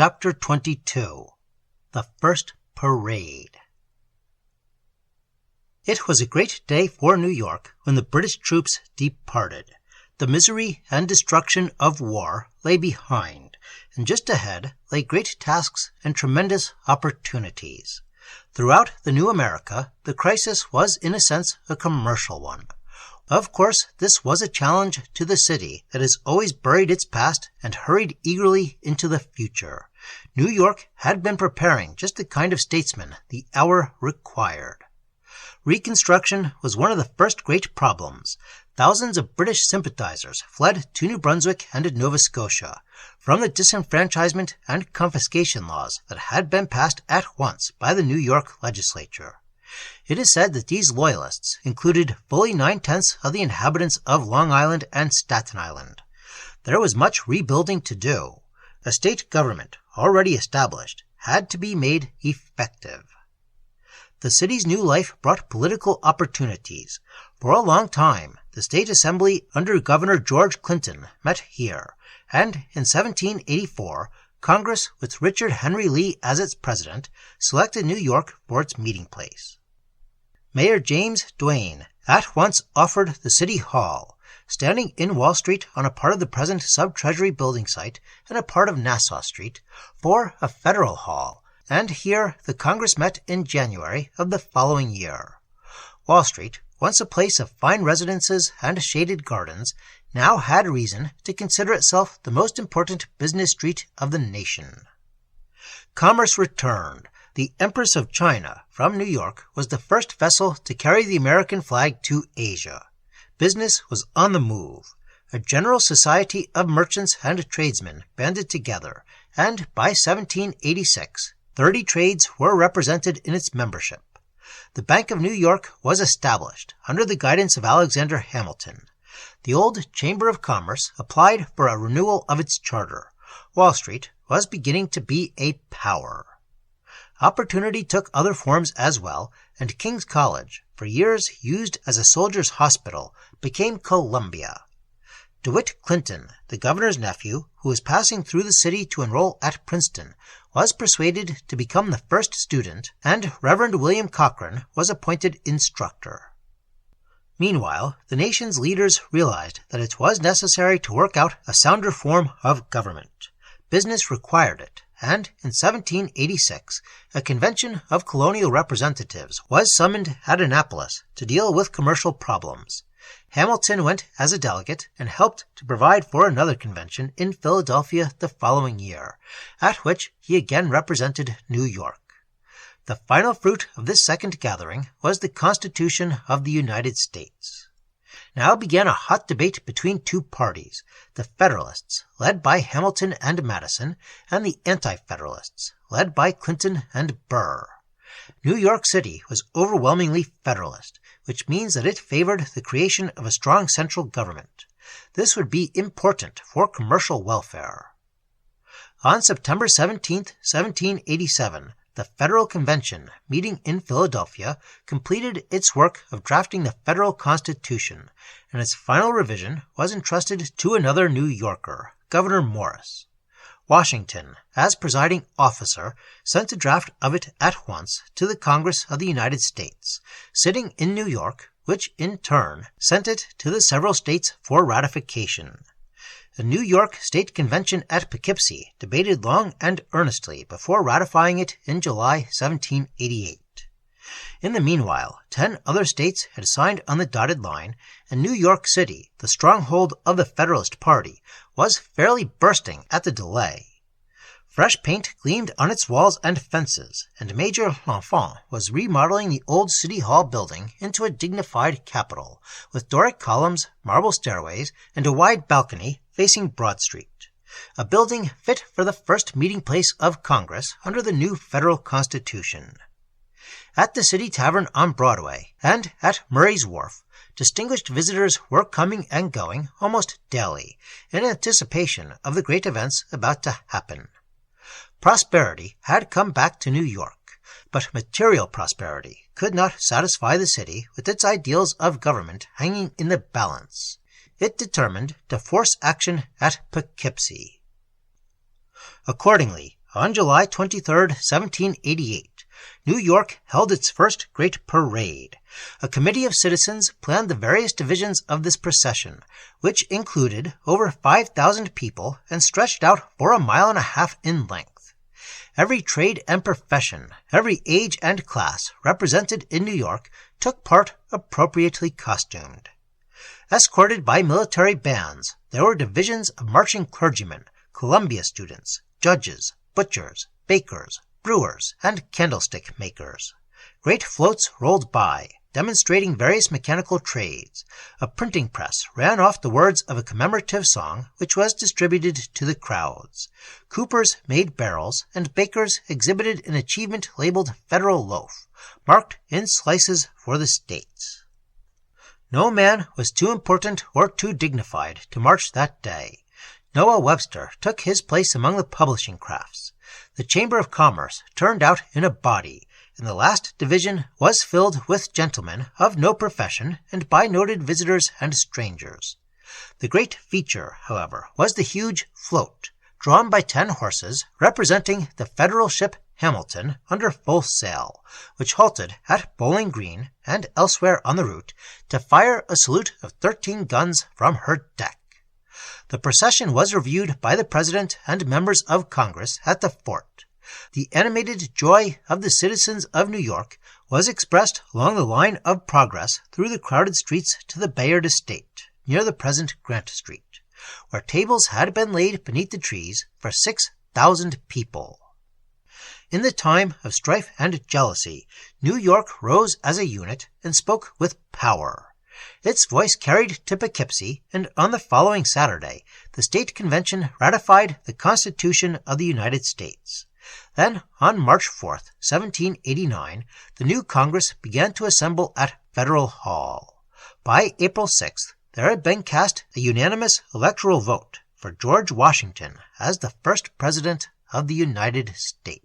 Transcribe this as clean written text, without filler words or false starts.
Chapter 22. The First Parade. It was a great day for New York when the British troops departed. The misery and destruction of war lay behind, and just ahead lay great tasks and tremendous opportunities. Throughout the new America, the crisis was in a sense a commercial one. Of course, this was a challenge to the city that has always buried its past and hurried eagerly into the future. New York had been preparing just the kind of statesman the hour required. Reconstruction was one of the first great problems. Thousands of British sympathizers fled to New Brunswick and Nova Scotia from the disenfranchisement and confiscation laws that had been passed at once by the New York legislature. It is said that these loyalists included fully 9/10 of the inhabitants of Long Island and Staten Island. There was much rebuilding to do. A state government, already established, had to be made effective. The city's new life brought political opportunities. For a long time, the state assembly under Governor George Clinton met here, and in 1784, Congress, with Richard Henry Lee as its president, selected New York for its meeting place. Mayor James Duane at once offered the City Hall, standing in Wall Street on a part of the present Sub-Treasury building site and a part of Nassau Street, for a federal hall, and here the Congress met in January of the following year. Wall Street, once a place of fine residences and shaded gardens, now had reason to consider itself the most important business street of the nation. Commerce returned. The Empress of China from New York was the first vessel to carry the American flag to Asia. Business was on the move. A general society of merchants and tradesmen banded together, and by 1786, 30 trades were represented in its membership. The Bank of New York was established under the guidance of Alexander Hamilton. The old Chamber of Commerce applied for a renewal of its charter. Wall Street was beginning to be a power. Opportunity took other forms as well, and King's College, for years used as a soldiers' hospital, became Columbia. DeWitt Clinton, the governor's nephew, who was passing through the city to enroll at Princeton, was persuaded to become the first student, and Reverend William Cochran was appointed instructor. Meanwhile, the nation's leaders realized that it was necessary to work out a sounder form of government. Business required it, and in 1786, a convention of colonial representatives was summoned at Annapolis to deal with commercial problems. Hamilton went as a delegate and helped to provide for another convention in Philadelphia the following year, at which he again represented New York. The final fruit of this second gathering was the Constitution of the United States. Now began a hot debate between two parties, the Federalists, led by Hamilton and Madison, and the Anti-Federalists, led by Clinton and Burr. New York City was overwhelmingly Federalist, which means that it favored the creation of a strong central government. This would be important for commercial welfare. On September 17, 1787, the Federal Convention, meeting in Philadelphia, completed its work of drafting the Federal Constitution, and its final revision was entrusted to another New Yorker, Gouverneur Morris. Washington, as presiding officer, sent a draft of it at once to the Congress of the United States, sitting in New York, which in turn sent it to the several states for ratification. The New York State Convention at Poughkeepsie debated long and earnestly before ratifying it in July 1788. In the meanwhile, 10 other states had signed on the dotted line, and New York City, the stronghold of the Federalist Party, was fairly bursting at the delay. Fresh paint gleamed on its walls and fences, and Major L'Enfant was remodeling the old City Hall building into a dignified capitol, with Doric columns, marble stairways, and a wide balcony facing Broad Street. A building fit for the first meeting place of Congress under the new federal Constitution. At the City Tavern on Broadway, and at Murray's Wharf, distinguished visitors were coming and going almost daily, in anticipation of the great events about to happen. Prosperity had come back to New York, but material prosperity could not satisfy the city with its ideals of government hanging in the balance. It determined to force action at Poughkeepsie. Accordingly, on July 23, 1788, New York held its first great parade. A committee of citizens planned the various divisions of this procession, which included over 5,000 people and stretched out for 1.5 miles in length. Every trade and profession, every age and class represented in New York took part appropriately costumed. Escorted by military bands, there were divisions of marching clergymen, Columbia students, judges, butchers, bakers, brewers, and candlestick makers. Great floats rolled by, demonstrating various mechanical trades. A printing press ran off the words of a commemorative song which was distributed to the crowds. Coopers made barrels, and bakers exhibited an achievement labeled Federal Loaf, marked in slices for the states. No man was too important or too dignified to march that day. Noah Webster took his place among the publishing crafts. The Chamber of Commerce turned out in a body, and the last division was filled with gentlemen of no profession and by noted visitors and strangers. The great feature, however, was the huge float, drawn by 10 horses, representing the Federal ship Hamilton under full sail, which halted at Bowling Green and elsewhere on the route to fire a salute of 13 guns from her deck. The procession was reviewed by the President and members of Congress at the fort. The animated joy of the citizens of New York was expressed along the line of progress through the crowded streets to the Bayard estate, near the present Grant Street, where tables had been laid beneath the trees for 6,000 people. In the time of strife and jealousy, New York rose as a unit and spoke with power. Its voice carried to Poughkeepsie, and on the following Saturday, the State Convention ratified the Constitution of the United States. Then, on March 4, 1789, the new Congress began to assemble at Federal Hall. By April 6th, there had been cast a unanimous electoral vote for George Washington as the first President of the United States.